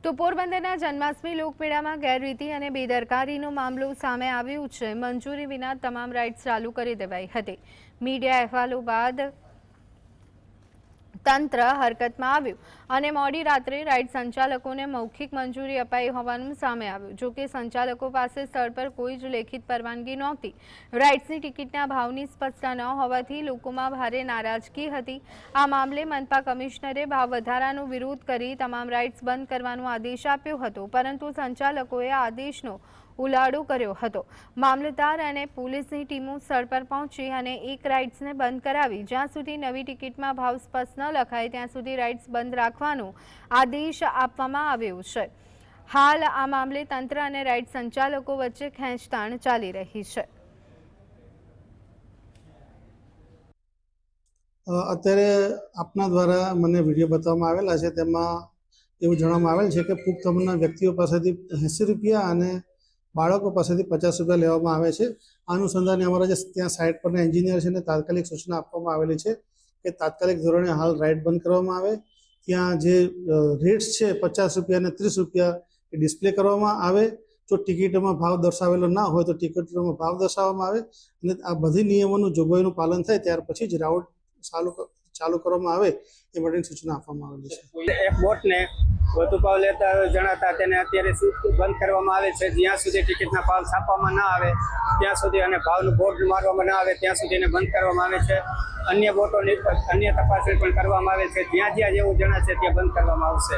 તો પોરબંદરના જન્માષ્ટમી લોકમેળામાં ગેરરીતિ અને બેદરકારીનો મામલો સામે આવ્યો છે। મંજૂરી વિના તમામ રાઇડ્સ ચાલુ કરી દેવાઈ હતી। મીડિયા અહેવાલો બાદ તંત્ર હરકતમાં આવ્યું અને મોડી રાત્રે રાઇડ સંચાલકોને મૌખિક મંજૂરી અપાઈ હોવાનું સામે આવ્યું। જો કે સંચાલકો પાસે સ્થળ પર કોઈ જ લેખિત પરવાનગી નહોતી। રાઇડ્સની ટિકિટના ભાવની સ્પષ્ટતા ન હોવાથી લોકોમાં ભારે નારાજગી હતી। આ મામલે મનપા કમિશનરે ભાવ વધારાનો વિરોધ કરી તમામ રાઇડ્સ બંધ કરવાનો આદેશ આપ્યો હતો, પરંતુ સંચાલકોએ આ આદેશનો ઉલાડો કર્યો હતો। મામલતદાર અને પોલીસની ટીમો સ્થળ પર પહોંચી અને એક રાઇડ્સને બંધ કરાવી। જ્યાં સુધી નવી ટિકિટમાં ભાવ સ્પષ્ટ ન લખાય ત્યાં સુધી રાઇડ્સ બંધ રાખવાનો આદેશ આપવામાં આવ્યો છે। હાલ આ મામલે તંત્ર અને રાઇડ સંચાલકો વચ્ચે ખેંચતાણ ચાલી રહી છે। અત્યારે આપના દ્વારા મને વિડીયો બતાવવામાં આવેલા છે, તેમાં એવું જણાવવામાં આવેલ છે કે પુખ્ત ઉંમરના વ્યક્તિઓ પાસેથી 80 રૂપિયા અને બાળકો પાસેથી 50 રૂપિયા લેવામાં આવે છે। આ અનુસંધાને અમારા જે ત્યાં સાઇટ પરના એન્જિનિયર છે ને તાત્કાલિક સૂચના આપવામાં આવેલી છે કે તાત્કાલિક ધોરણે હાલ રાઇડ બંધ કરવામાં આવે। ત્યાં જે રેટ્સ છે 50 રૂપિયા અને 30 રૂપિયા એ ડિસ્પ્લે કરવામાં આવે। જો ટિકિટોમાં ભાવ દર્શાવેલો ના હોય તો ટિકિટોમાં ભાવ દર્શાવવામાં આવે અને આ બધી નિયમોનું જોગવાઈનું પાલન થાય ત્યાર પછી જ રાઉટ ચાલુ કરવામાં આવે એ માટેની સૂચના આપવામાં આવેલી છે। એક બોટને વધુ ભાવ લેતા જણાતા તેને અત્યારે બંધ કરવામાં આવે છે। જ્યાં સુધી ટિકિટના ભાવ છાપવામાં ના આવે ત્યાં સુધી અને ભાવનું બોર્ડ મારવામાં ના આવે ત્યાં સુધી એને બંધ કરવામાં આવે છે। અન્ય બોટોની અન્ય તપાસણી પણ કરવામાં આવે છે। જ્યાં જ્યાં જેવું જણાશે ત્યાં બંધ કરવામાં આવશે।